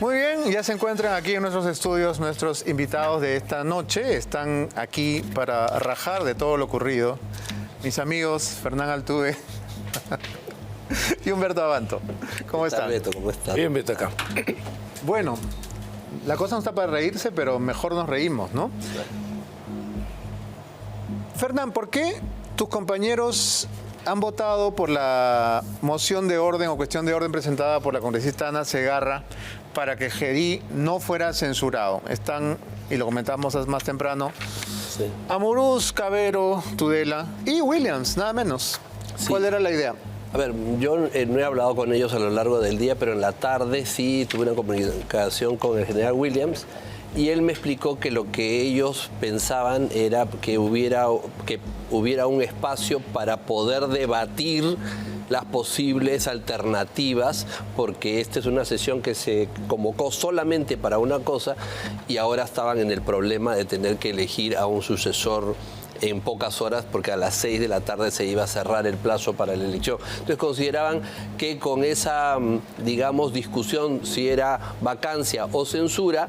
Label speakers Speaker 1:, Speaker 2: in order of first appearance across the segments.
Speaker 1: Muy bien, ya se encuentran aquí en nuestros estudios nuestros invitados de esta noche. Están aquí para rajar de todo lo ocurrido. Mis amigos Fernán Altuve y Humberto Abanto. ¿Cómo están?
Speaker 2: Beto, ¿cómo estás?
Speaker 3: Bien, Beto, acá.
Speaker 1: Bueno, la cosa no está para reírse, pero mejor nos reímos, ¿no? Fernán, ¿por qué tus compañeros han votado por la moción de orden o cuestión de orden presentada por la congresista Ana Segarra para que Gerí no fuera censurado? Están, y lo comentamos más temprano,
Speaker 2: Sí.
Speaker 1: Amurús, Cavero, Tudela y Williams, nada menos.
Speaker 2: Sí.
Speaker 1: ¿Cuál era la idea?
Speaker 2: A ver, yo no he hablado con ellos a lo largo del día, pero en la tarde sí tuve una comunicación con el general Williams y él me explicó que lo que ellos pensaban era que hubiera un espacio para poder debatir las posibles alternativas, porque esta es una sesión que se convocó solamente para una cosa y ahora estaban en el problema de tener que elegir a un sucesor en pocas horas, porque a las 6 de la tarde se iba a cerrar el plazo para la elección. Entonces consideraban que con esa, digamos, discusión si era vacancia o censura,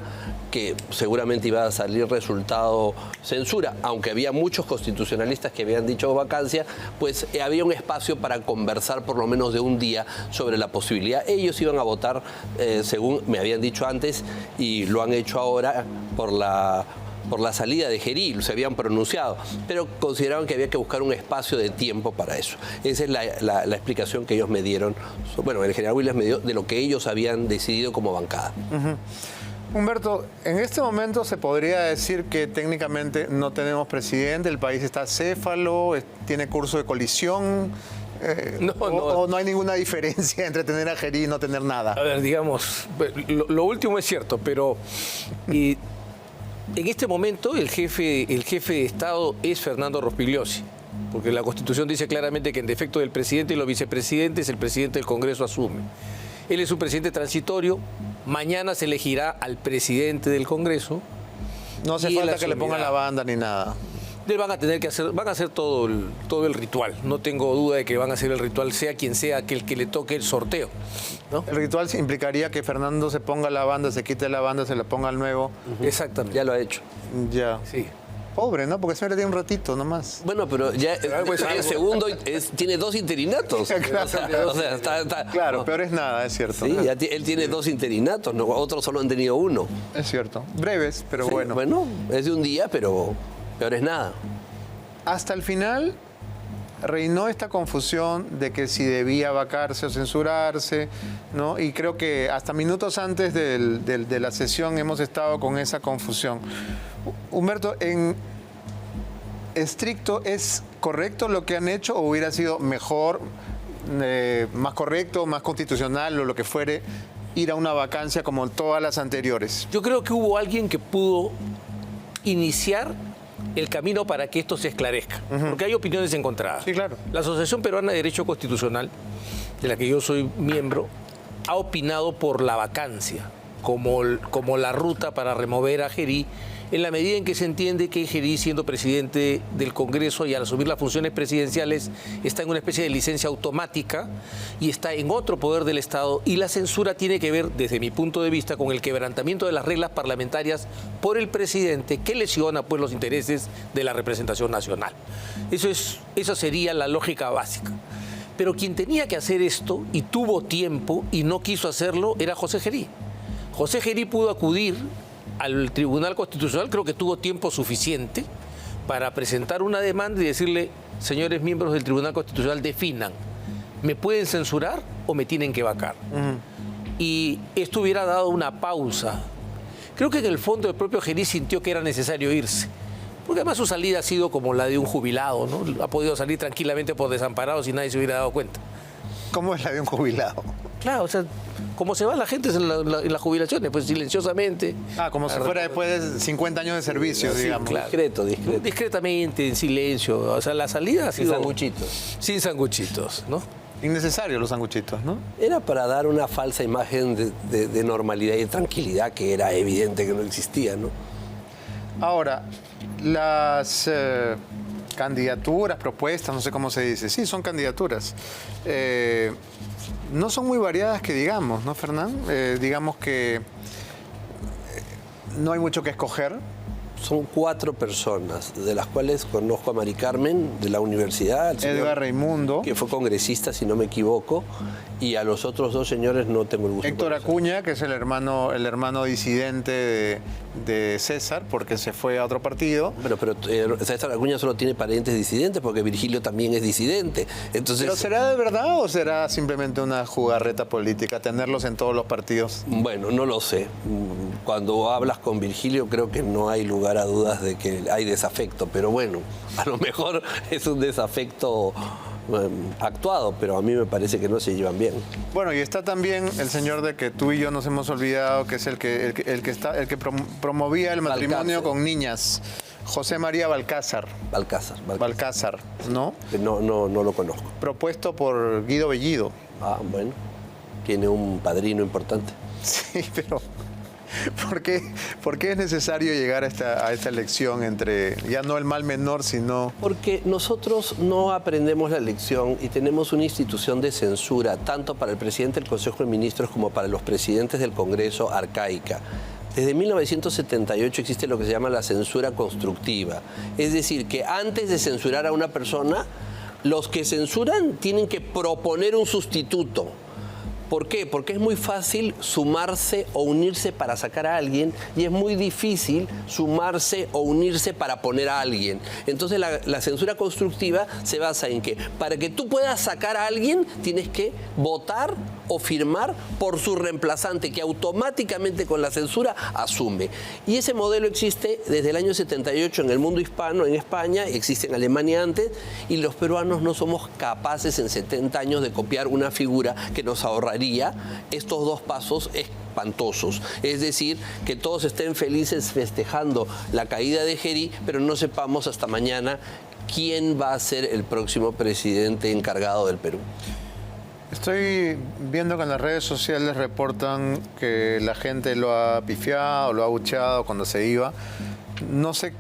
Speaker 2: que seguramente iba a salir resultado censura, aunque había muchos constitucionalistas que habían dicho vacancia, pues había un espacio para conversar por lo menos de un día sobre la posibilidad. Ellos iban a votar, según me habían dicho antes, y lo han hecho ahora por la salida de Gerí, se habían pronunciado, pero consideraban que había que buscar un espacio de tiempo para eso. Esa es la explicación que ellos me dieron, bueno, el general Williams me dio de lo que ellos habían decidido como bancada.
Speaker 1: Humberto, en este momento se podría decir que técnicamente no tenemos presidente, el país está céfalo, tiene curso de colisión, o no hay ninguna diferencia entre tener a Gerí y no tener nada.
Speaker 3: A ver, digamos, lo último es cierto, pero en este momento el jefe de Estado es Fernando Rospigliosi, porque la Constitución dice claramente que en defecto del presidente y los vicepresidentes, el presidente del Congreso asume. Él es un presidente transitorio, mañana se elegirá al presidente del Congreso.
Speaker 1: No hace falta que le pongan la banda ni nada.
Speaker 3: Van a hacer todo el ritual. No tengo duda de que van a hacer el ritual, sea quien sea aquel que le toque el sorteo, ¿no?
Speaker 1: El ritual implicaría que Fernando se ponga la banda, se quite la banda, se la ponga al nuevo.
Speaker 3: Exactamente.
Speaker 2: Ya lo ha hecho.
Speaker 1: Ya.
Speaker 3: Sí.
Speaker 1: Pobre, ¿no? Porque siempre tiene un ratito nomás.
Speaker 2: Bueno, pero ya el segundo tiene 2 interinatos.
Speaker 1: Claro,
Speaker 2: o sea, está
Speaker 1: claro,
Speaker 2: no.
Speaker 1: peor es nada, es cierto.
Speaker 2: Sí, él tiene 2 interinatos, ¿no? Otros solo han tenido 1.
Speaker 1: Es cierto. Breves, pero
Speaker 2: Sí,
Speaker 1: bueno.
Speaker 2: Bueno, es de un día, pero peor es nada.
Speaker 1: Hasta el final reinó esta confusión de que si debía vacarse o censurarse, ¿no? Y creo que hasta minutos antes de la sesión hemos estado con esa confusión. Humberto, en estricto, ¿es correcto lo que han hecho o hubiera sido mejor, más correcto, más constitucional o lo que fuere, ir a una vacancia como todas las anteriores?
Speaker 3: Yo creo que hubo alguien que pudo iniciar el camino para que esto se esclarezca, porque hay opiniones encontradas.
Speaker 1: Sí, claro.
Speaker 3: La Asociación Peruana de Derecho Constitucional, de la que yo soy miembro, ha opinado por la vacancia como la ruta para remover a Gerí, en la medida en que se entiende que Gerí, siendo presidente del Congreso y al asumir las funciones presidenciales, está en una especie de licencia automática y está en otro poder del Estado, y la censura tiene que ver, desde mi punto de vista, con el quebrantamiento de las reglas parlamentarias por el presidente, que lesiona pues los intereses de la representación nacional. Esa sería la lógica básica. Pero quien tenía que hacer esto y tuvo tiempo y no quiso hacerlo era José Gerí. José Gerí pudo acudir al Tribunal Constitucional, creo que tuvo tiempo suficiente para presentar una demanda y decirle: señores miembros del Tribunal Constitucional, definan, ¿me pueden censurar o me tienen que vacar? Y esto hubiera dado una pausa. Creo que en el fondo el propio Gerí sintió que era necesario irse, porque además su salida ha sido como la de un jubilado, ¿no? Ha podido salir tranquilamente por desamparados y nadie se hubiera dado cuenta.
Speaker 1: ¿Cómo es la de un jubilado?
Speaker 3: Claro, o sea, como se va la gente en las jubilaciones, pues silenciosamente.
Speaker 1: Como si fuera después de 50 años de servicio,
Speaker 3: Sí,
Speaker 1: digamos.
Speaker 3: claro.
Speaker 2: Discreto.
Speaker 3: Discretamente, en silencio. O sea, la salida ha
Speaker 2: Sin
Speaker 3: sido...
Speaker 2: sanguchitos.
Speaker 3: Sin sanguchitos, ¿no?
Speaker 1: Innecesarios los sanguchitos, ¿no?
Speaker 2: Era para dar una falsa imagen de normalidad y de tranquilidad que era evidente que no existía, ¿no?
Speaker 1: Ahora, las candidaturas, propuestas, no sé cómo se dice. Sí, son candidaturas. No son muy variadas que digamos, ¿no, Fernán? Digamos que no hay mucho que escoger.
Speaker 2: Son 4 personas, de las cuales conozco a Mari Carmen, de la universidad, al señor
Speaker 1: Edgar Raimundo.
Speaker 2: que fue congresista, si no me equivoco, y a los otros 2 señores no tengo el gusto. de
Speaker 1: Héctor
Speaker 2: conocer.
Speaker 1: Acuña, que es el hermano disidente de César, porque se fue a otro partido.
Speaker 2: Bueno, pero César Acuña solo tiene parientes disidentes, porque Virgilio también es disidente. Entonces,
Speaker 1: ¿Pero será de verdad o será simplemente una jugarreta política tenerlos en todos los partidos?
Speaker 2: bueno, no lo sé. Cuando hablas con Virgilio creo que no hay lugar a dudas de que hay desafecto, pero bueno, a lo mejor es un desafecto actuado, pero a mí me parece que no se llevan bien.
Speaker 1: Bueno, y está también el señor de que tú y yo nos hemos olvidado, que es el que promovía el matrimonio
Speaker 2: Balcácer.
Speaker 1: con niñas, José María Balcázar, ¿no?
Speaker 2: No lo conozco.
Speaker 1: Propuesto por Guido Bellido.
Speaker 2: Ah, bueno, tiene un padrino importante.
Speaker 1: Sí, pero ¿por qué es necesario llegar a esta elección entre, ya no el mal menor, sino...
Speaker 2: Porque nosotros no aprendemos la lección y tenemos una institución de censura, tanto para el presidente del Consejo de Ministros como para los presidentes del Congreso, arcaica. Desde 1978 existe lo que se llama la censura constructiva. Es decir, que antes de censurar a una persona, los que censuran tienen que proponer un sustituto. ¿Por qué? Porque es muy fácil sumarse o unirse para sacar a alguien y es muy difícil sumarse o unirse para poner a alguien. Entonces la censura constructiva se basa en que para que tú puedas sacar a alguien tienes que votar o firmar por su reemplazante que automáticamente con la censura asume. Y ese modelo existe desde el año 78 en el mundo hispano, en España, existe en Alemania antes, y los peruanos no somos capaces en 70 años de copiar una figura que nos ahorraría estos 2 pasos espantosos. Es decir, que todos estén felices festejando la caída de Gerí, pero no sepamos hasta mañana quién va a ser el próximo presidente encargado del Perú.
Speaker 1: Estoy viendo que en las redes sociales reportan que la gente lo ha pifiado, lo ha abucheado cuando se iba. No sé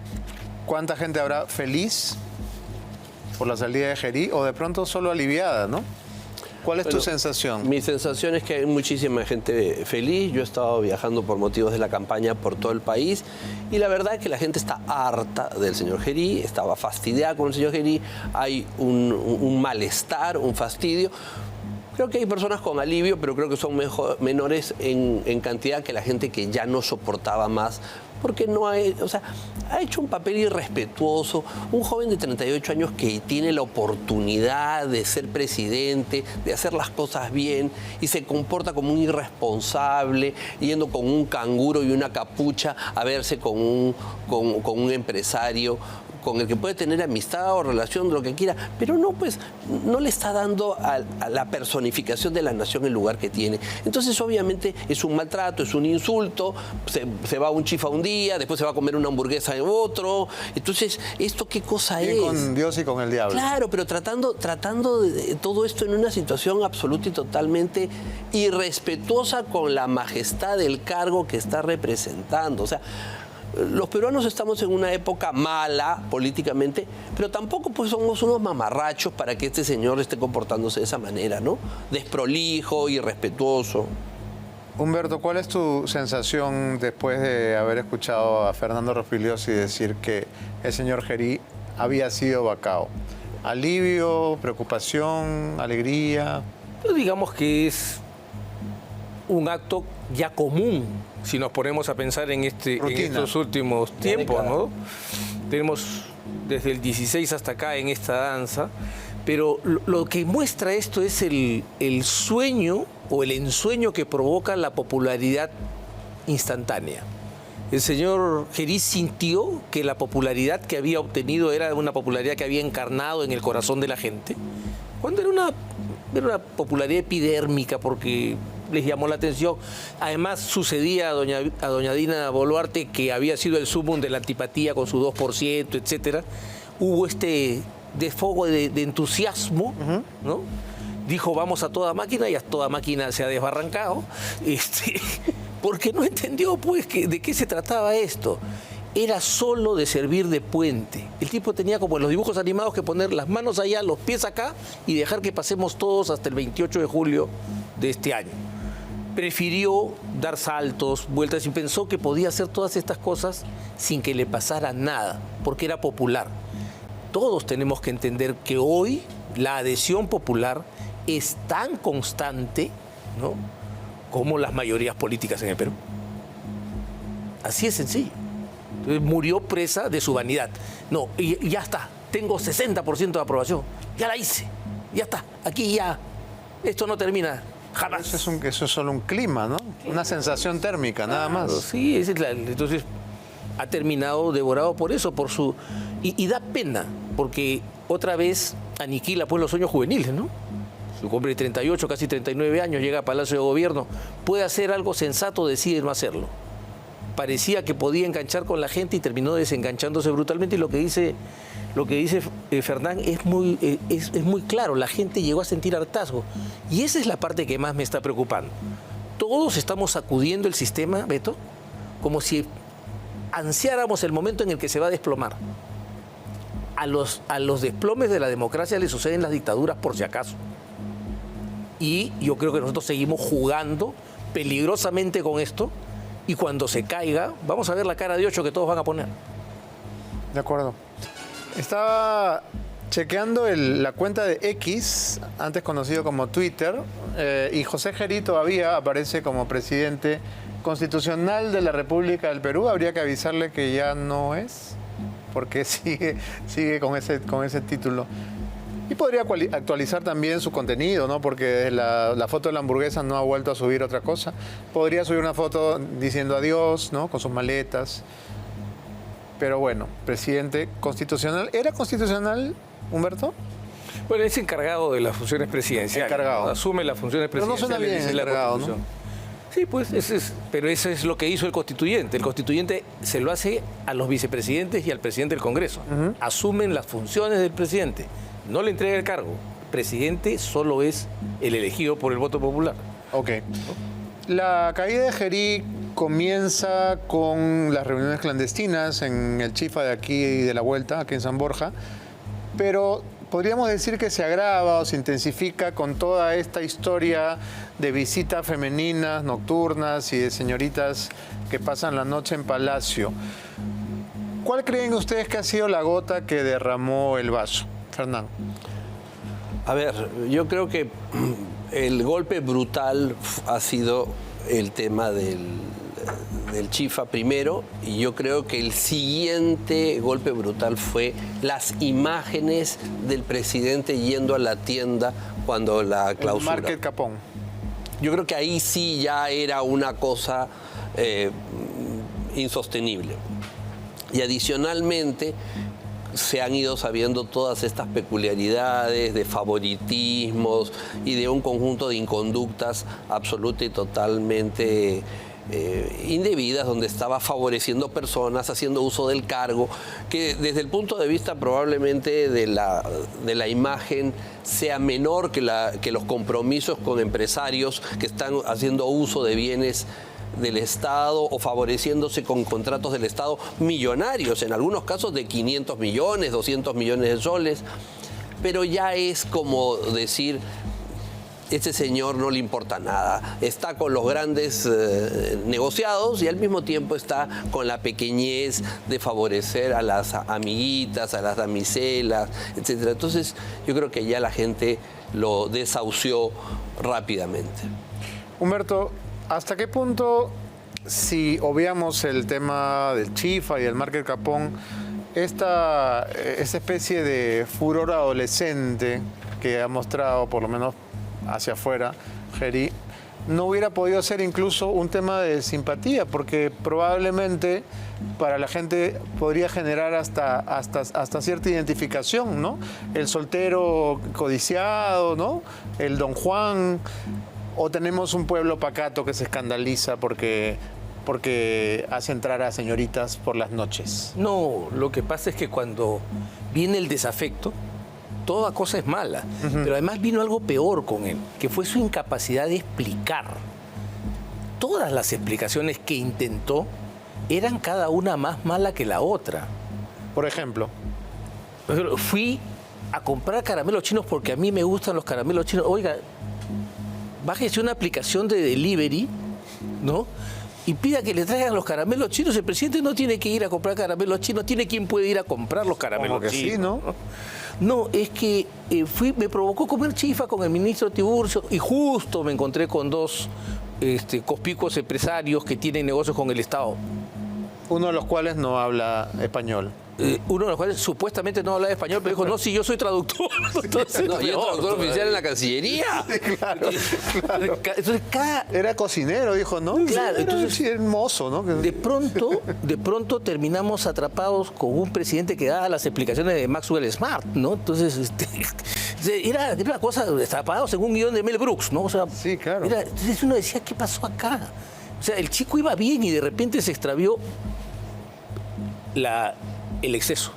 Speaker 1: cuánta gente habrá feliz por la salida de Gerí o de pronto solo aliviada, ¿no? ¿Cuál es tu sensación?
Speaker 2: Mi sensación es que hay muchísima gente feliz. Yo he estado viajando por motivos de la campaña por todo el país y la verdad es que la gente está harta del señor Gerí, estaba fastidiada con el señor Gerí, hay un malestar, un fastidio. Creo que hay personas con alivio, pero creo que son menores en cantidad que la gente que ya no soportaba más, porque no hay, o sea, ha hecho un papel irrespetuoso. Un joven de 38 años que tiene la oportunidad de ser presidente, de hacer las cosas bien, y se comporta como un irresponsable, yendo con un canguro y una capucha a verse con un empresario con el que puede tener amistad o relación, lo que quiera, pero no, pues, no le está dando a la personificación de la nación el lugar que tiene. Entonces, obviamente, es un maltrato, es un insulto, se va a un chifa un día, después se va a comer una hamburguesa en otro. Entonces, ¿esto qué cosa es?
Speaker 1: Con Dios y con el diablo.
Speaker 2: Claro, pero tratando de todo esto en una situación absoluta y totalmente irrespetuosa con la majestad del cargo que está representando. O sea, los peruanos estamos en una época mala políticamente, pero tampoco pues somos unos mamarrachos para que este señor esté comportándose de esa manera, ¿no? Desprolijo, irrespetuoso.
Speaker 1: Humberto, ¿cuál es tu sensación después de haber escuchado a Fernando Rospigliosi decir que el señor Gerí había sido vacado? ¿Alivio, preocupación, alegría?
Speaker 3: Pues digamos que es un acto ya común, si nos ponemos a pensar en estos últimos tiempos, ¿no? Tenemos desde el 16 hasta acá en esta danza, pero lo que muestra esto es el sueño o el ensueño que provoca la popularidad instantánea. El señor Gerí sintió que la popularidad que había obtenido era una popularidad que había encarnado en el corazón de la gente, cuando era una popularidad epidérmica, porque les llamó la atención. Además, sucedía a doña Dina Boluarte, que había sido el sumum de la antipatía con su 2%, etcétera. Hubo este desfogo de entusiasmo, ¿no? Dijo, vamos a toda máquina, y a toda máquina se ha desbarrancado, porque no entendió, pues, de qué se trataba esto. era solo de servir de puente. El tipo tenía como en los dibujos animados que poner las manos allá, los pies acá y dejar que pasemos todos hasta el 28 de julio de este año. Prefirió dar saltos, vueltas y pensó que podía hacer todas estas cosas sin que le pasara nada, porque era popular. Todos tenemos que entender que hoy la adhesión popular es tan constante, ¿no?, como las mayorías políticas en el Perú. Así es sencillo. Entonces, murió presa de su vanidad. No, y ya está, tengo 60% de aprobación, ya la hice, ya está, aquí ya, esto no termina jamás.
Speaker 1: Eso es solo un clima, ¿no? Una sensación térmica, nada más.
Speaker 3: Sí, entonces ha terminado devorado por eso, por su... Y da pena, porque otra vez aniquila pues los sueños juveniles, ¿no? Su hombre de 38, casi 39 años, llega a Palacio de Gobierno, puede hacer algo sensato, decide no hacerlo. Parecía que podía enganchar con la gente y terminó desenganchándose brutalmente. Y lo que dice Fernán es muy claro. La gente llegó a sentir hartazgo. Y esa es la parte que más me está preocupando. Todos estamos sacudiendo el sistema, Beto, como si ansiáramos el momento en el que se va a desplomar. A los desplomes de la democracia le suceden las dictaduras por si acaso. Y yo creo que nosotros seguimos jugando peligrosamente con esto. Y cuando se caiga, vamos a ver la cara de 8 que todos van a poner.
Speaker 1: De acuerdo. Estaba chequeando la cuenta de X, antes conocido como Twitter, y José Gerí todavía aparece como presidente constitucional de la República del Perú. Habría que avisarle que ya no es, porque sigue con ese título. Y podría actualizar también su contenido, ¿no? Porque la foto de la hamburguesa no ha vuelto a subir otra cosa. Podría subir una foto diciendo adiós, ¿no? Con sus maletas. Pero bueno, presidente constitucional. ¿Era constitucional, Humberto?
Speaker 3: Bueno, es encargado de las funciones presidenciales.
Speaker 1: Encargado.
Speaker 3: Asume las funciones presidenciales.
Speaker 1: Pero no suena bien encargado, ¿no?
Speaker 3: Sí, pues, pero eso es lo que hizo el constituyente. El constituyente se lo hace a los vicepresidentes y al presidente del Congreso. Asumen las funciones del presidente. No le entrega el cargo. El presidente solo es el elegido por el voto popular.
Speaker 1: Ok. La caída de Gerí comienza con las reuniones clandestinas en el Chifa de aquí y de la vuelta, aquí en San Borja, pero podríamos decir que se agrava o se intensifica con toda esta historia de visitas femeninas, nocturnas y de señoritas que pasan la noche en Palacio. ¿Cuál creen ustedes que ha sido la gota que derramó el vaso? Fernán.
Speaker 2: A ver, yo creo que el golpe brutal ha sido el tema del Chifa primero, y yo creo que el siguiente golpe brutal fue las imágenes del presidente yendo a la tienda cuando la clausura.
Speaker 1: El Market Capón.
Speaker 2: Yo creo que ahí sí ya era una cosa insostenible. Y adicionalmente se han ido sabiendo todas estas peculiaridades de favoritismos y de un conjunto de inconductas absoluta y totalmente indebidas, donde estaba favoreciendo personas, haciendo uso del cargo, que desde el punto de vista probablemente de la imagen sea menor que los compromisos con empresarios que están haciendo uso de bienes del Estado o favoreciéndose con contratos del Estado millonarios, en algunos casos de 500 millones, 200 millones de soles, pero ya es como decir, este señor no le importa nada, está con los grandes negociados y al mismo tiempo está con la pequeñez de favorecer a las amiguitas, a las damiselas, etc. Entonces yo creo que ya la gente lo desahució rápidamente.
Speaker 1: Humberto, ¿hasta qué punto, si obviamos el tema del Chifa y del Market Capón, esta especie de furor adolescente que ha mostrado, por lo menos hacia afuera, Gerí, no hubiera podido ser incluso un tema de simpatía? Porque probablemente para la gente podría generar hasta cierta identificación, ¿no? El soltero codiciado, ¿no? El Don Juan. ¿O tenemos un pueblo pacato que se escandaliza porque hace entrar a señoritas por las noches?
Speaker 3: No, lo que pasa es que cuando viene el desafecto, toda cosa es mala. Pero además vino algo peor con él, que fue su incapacidad de explicar. Todas las explicaciones que intentó eran cada una más mala que la otra.
Speaker 1: Por ejemplo.
Speaker 3: Fui a comprar caramelos chinos porque a mí me gustan los caramelos chinos. Oiga, bájese una aplicación de delivery, ¿no? Y pida que le traigan los caramelos chinos. El presidente no tiene que ir a comprar caramelos chinos, tiene quien puede ir a comprar los caramelos
Speaker 1: Como que
Speaker 3: chinos.
Speaker 1: sí, ¿no?
Speaker 3: No, es que me provocó comer chifa con el ministro Tiburcio y justo me encontré con dos conspicuos empresarios que tienen negocios con el Estado.
Speaker 1: Uno de los cuales no habla español.
Speaker 3: Uno de los cuales supuestamente no hablaba español, pero dijo, no, si yo soy traductor. Entonces,
Speaker 2: No, y es traductor oficial en la Cancillería.
Speaker 1: Claro.
Speaker 3: Entonces,
Speaker 1: Era cocinero, dijo, ¿no?
Speaker 3: Claro, entonces
Speaker 1: sí, hermoso, ¿no?
Speaker 3: de pronto terminamos atrapados con un presidente que daba las explicaciones de Maxwell Smart, ¿no? Entonces, era una cosa, atrapados en un guión de Mel Brooks, ¿no? O sea,
Speaker 1: Sí, claro.
Speaker 3: Entonces uno decía, ¿qué pasó acá? O sea, el chico iba bien y de repente se extravió el exceso,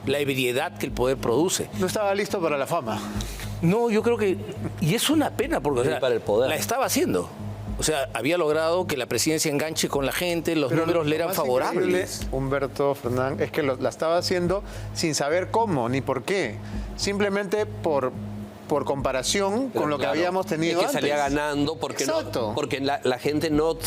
Speaker 3: la ebriedad que el poder produce.
Speaker 1: No estaba listo para la fama.
Speaker 3: No, yo creo que... Y es una pena porque o sea,
Speaker 2: para el poder.
Speaker 3: la estaba haciendo. O sea, había logrado que la presidencia enganche con la gente, los números le
Speaker 1: lo
Speaker 3: eran
Speaker 1: más
Speaker 3: favorables.
Speaker 1: increíble, Humberto Fernández, es que la estaba haciendo sin saber cómo ni por qué. Simplemente por comparación
Speaker 2: Pero
Speaker 1: con lo que
Speaker 2: claro,
Speaker 1: habíamos tenido
Speaker 2: es que
Speaker 1: antes.
Speaker 2: salía ganando porque,
Speaker 1: Exacto.
Speaker 2: porque la gente no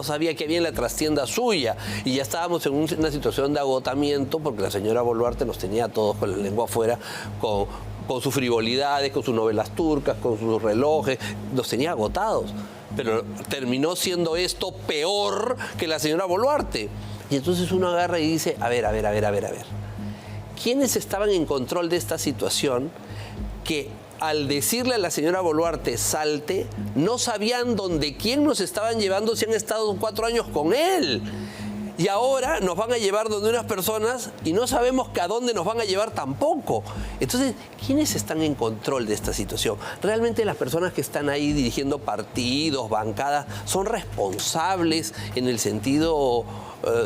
Speaker 2: sabía que había en la trastienda suya. Y ya estábamos en una situación de agotamiento porque la señora Boluarte nos tenía a todos con la lengua afuera, con sus frivolidades, con sus novelas turcas, con sus relojes, nos tenía agotados. Pero terminó siendo esto peor que la señora Boluarte. Y entonces uno agarra y dice, a ver. ¿Quiénes estaban en control de esta situación que al decirle a la señora Boluarte salte, no sabían quién nos estaban llevando si han estado 4 años con él? Y ahora nos van a llevar donde unas personas y no sabemos a dónde nos van a llevar tampoco. Entonces, ¿quiénes están en control de esta situación? ¿Realmente las personas que están ahí dirigiendo partidos, bancadas, son responsables en el sentido,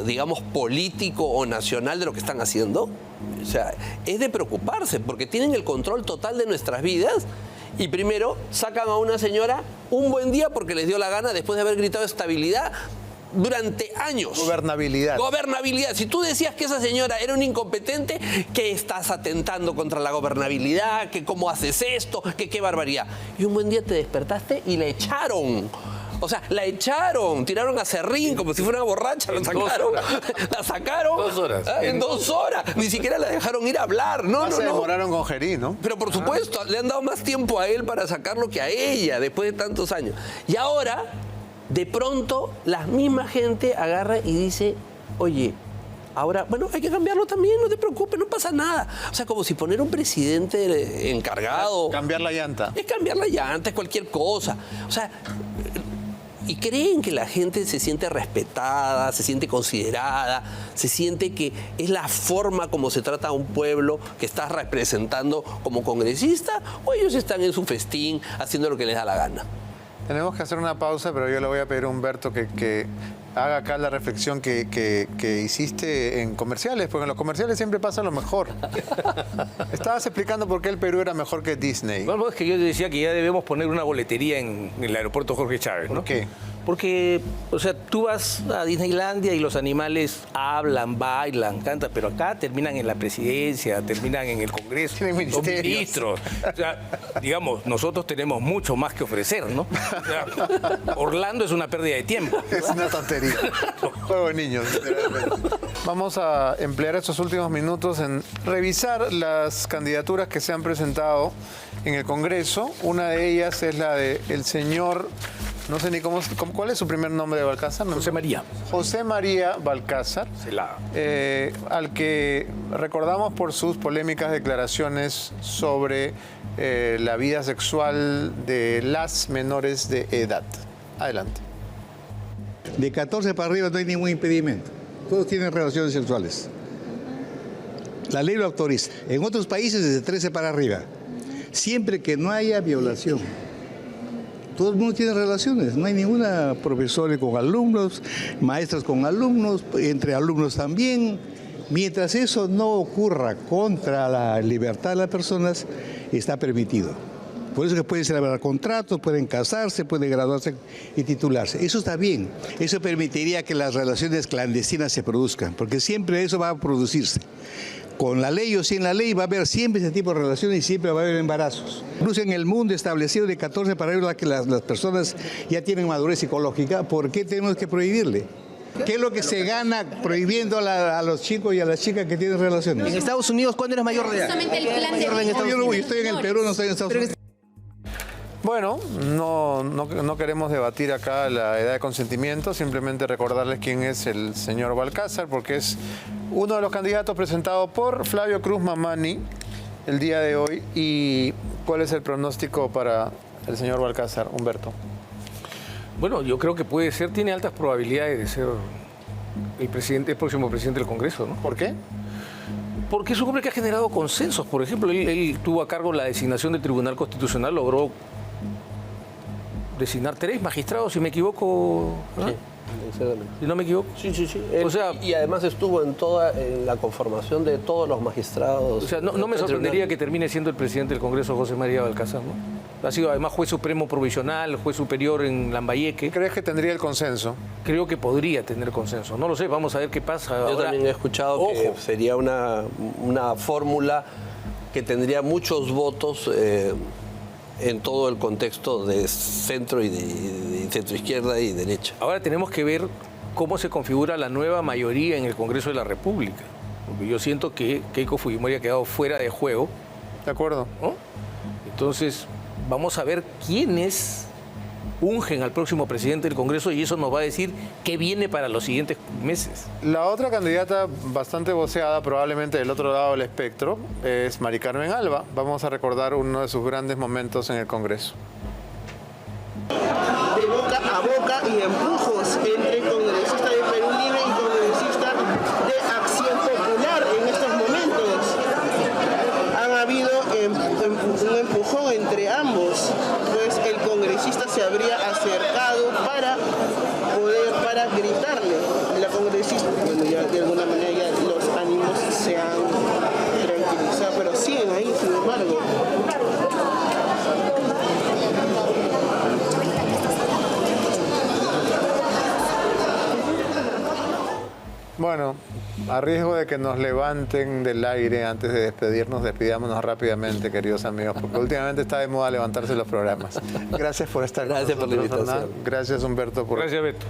Speaker 2: digamos, político o nacional de lo que están haciendo? O sea, es de preocuparse porque tienen el control total de nuestras vidas. Y primero sacan a una señora un buen día porque les dio la gana después de haber gritado estabilidad durante años.
Speaker 1: Gobernabilidad.
Speaker 2: Gobernabilidad. Si tú decías que esa señora era un incompetente, que estás atentando contra la gobernabilidad, que cómo haces esto, que qué barbaridad. Y un buen día te despertaste y la echaron. O sea, la echaron, tiraron a serrín como si fuera una borracha, la sacaron. La sacaron.
Speaker 3: 2 horas.
Speaker 2: En 2 horas. Ni siquiera la dejaron ir a hablar. No.
Speaker 1: Se demoraron con Gerí, ¿no?
Speaker 2: Pero por supuesto, le han dado más tiempo a él para sacarlo que a ella, después de tantos años. Y ahora, de pronto, la misma gente agarra y dice, oye, ahora, bueno, hay que cambiarlo también, no te preocupes, no pasa nada. O sea, como si poner un presidente encargado...
Speaker 1: Cambiar la llanta.
Speaker 2: Es cambiar la llanta, es cualquier cosa. O sea, y creen que la gente se siente respetada, se siente considerada, se siente que es la forma como se trata a un pueblo que estás representando como congresista, o ellos están en su festín haciendo lo que les da la gana.
Speaker 1: Tenemos que hacer una pausa, pero yo le voy a pedir a Humberto que haga acá la reflexión que hiciste en comerciales, porque en los comerciales siempre pasa lo mejor. Estabas explicando por qué el Perú era mejor que Disney.
Speaker 3: Bueno, es que yo decía que ya debemos poner una boletería en el aeropuerto Jorge Chávez, ¿no?
Speaker 1: ¿Por qué?
Speaker 3: Porque, o sea, tú vas a Disneylandia y los animales hablan, bailan, cantan, pero acá terminan en la presidencia, terminan en el Congreso,
Speaker 1: Tienen
Speaker 3: los
Speaker 1: ministerios.
Speaker 3: ministros. O sea, digamos, nosotros tenemos mucho más que ofrecer, ¿no? O sea, Orlando es una pérdida de tiempo.
Speaker 1: Es una tontería. Juego de niños, literalmente. Vamos a emplear estos últimos minutos en revisar las candidaturas que se han presentado en el Congreso. Una de ellas es la del señor... No sé ni ¿cuál es su primer nombre de Balcázar? No,
Speaker 3: José María.
Speaker 1: José María Balcázar, al que recordamos por sus polémicas declaraciones sobre la vida sexual de las menores de edad. Adelante.
Speaker 4: De 14 para arriba no hay ningún impedimento. Todos tienen relaciones sexuales. La ley lo autoriza. En otros países desde 13 para arriba. Siempre que no haya violación. Todo el mundo tiene relaciones, no hay ninguna profesora con alumnos, maestras con alumnos, entre alumnos también. Mientras eso no ocurra contra la libertad de las personas, está permitido. Por eso que pueden celebrar contratos, pueden casarse, pueden graduarse y titularse. Eso está bien. Eso permitiría que las relaciones clandestinas se produzcan, porque siempre eso va a producirse. Con la ley o sin la ley va a haber siempre ese tipo de relaciones y siempre va a haber embarazos. Incluso en el mundo establecido de 14 para arriba que las personas ya tienen madurez psicológica, ¿por qué tenemos que prohibirle? ¿Qué es lo que se gana prohibiendo a los chicos y a las chicas que tienen relaciones?
Speaker 5: En Estados Unidos, ¿cuándo eres mayor de edad?
Speaker 6: Justamente el plan de
Speaker 4: Yo estoy en el Perú, no estoy en Estados Unidos.
Speaker 1: Bueno, no queremos debatir acá la edad de consentimiento, simplemente recordarles quién es el señor Balcázar, porque es uno de los candidatos presentados por Flavio Cruz Mamani el día de hoy. ¿Y cuál es el pronóstico para el señor Balcázar, Humberto?
Speaker 3: Bueno, yo creo que puede ser, tiene altas probabilidades de ser el próximo presidente del Congreso, ¿no?
Speaker 1: ¿Por qué?
Speaker 3: Porque es un hombre que ha generado consensos. Por ejemplo, él tuvo a cargo la designación del Tribunal Constitucional, logró designar 3 magistrados, si me equivoco. ¿No?
Speaker 2: Sí, exactamente.
Speaker 3: Si no me equivoco.
Speaker 2: Sí.
Speaker 3: O sea,
Speaker 2: y además estuvo en la conformación de todos los magistrados.
Speaker 3: O sea, no me sorprendería que termine siendo el presidente del Congreso José María Balcázar, ¿no? Ha sido además juez supremo provisional, juez superior en Lambayeque.
Speaker 1: ¿Crees que tendría el consenso?
Speaker 3: Creo que podría tener consenso. No lo sé, vamos a ver qué pasa.
Speaker 2: Yo
Speaker 3: Ahora,
Speaker 2: también he escuchado que sería una fórmula que tendría muchos votos en todo el contexto de centro y de centro izquierda y derecha.
Speaker 3: Ahora tenemos que ver cómo se configura la nueva mayoría en el Congreso de la República. Porque yo siento que Keiko Fujimori ha quedado fuera de juego,
Speaker 1: De acuerdo.
Speaker 3: ¿no? Entonces, vamos a ver quiénes ungen al próximo presidente del Congreso y eso nos va a decir qué viene para los siguientes meses.
Speaker 1: La otra candidata bastante voceada, probablemente del otro lado del espectro, es Mari Carmen Alba. Vamos a recordar uno de sus grandes momentos en el Congreso.
Speaker 7: De boca a boca y empujos entre congresistas de Perú Libre y congresistas de Acción Popular en estos momentos. Han habido un empujón entre ambos, pues el congresista se habría acercado para gritarle. La congresista, bueno, ya de alguna manera ya los ánimos se han tranquilizado, pero siguen ahí, sin embargo.
Speaker 1: Bueno, a riesgo de que nos levanten del aire antes de despedirnos, despidámonos rápidamente, queridos amigos, porque últimamente está de moda levantarse los programas. Gracias por estar
Speaker 2: Gracias
Speaker 1: con
Speaker 2: por la
Speaker 1: nosotros,
Speaker 2: invitación.
Speaker 1: Hernán. Gracias, Humberto, por
Speaker 3: Gracias, Beto.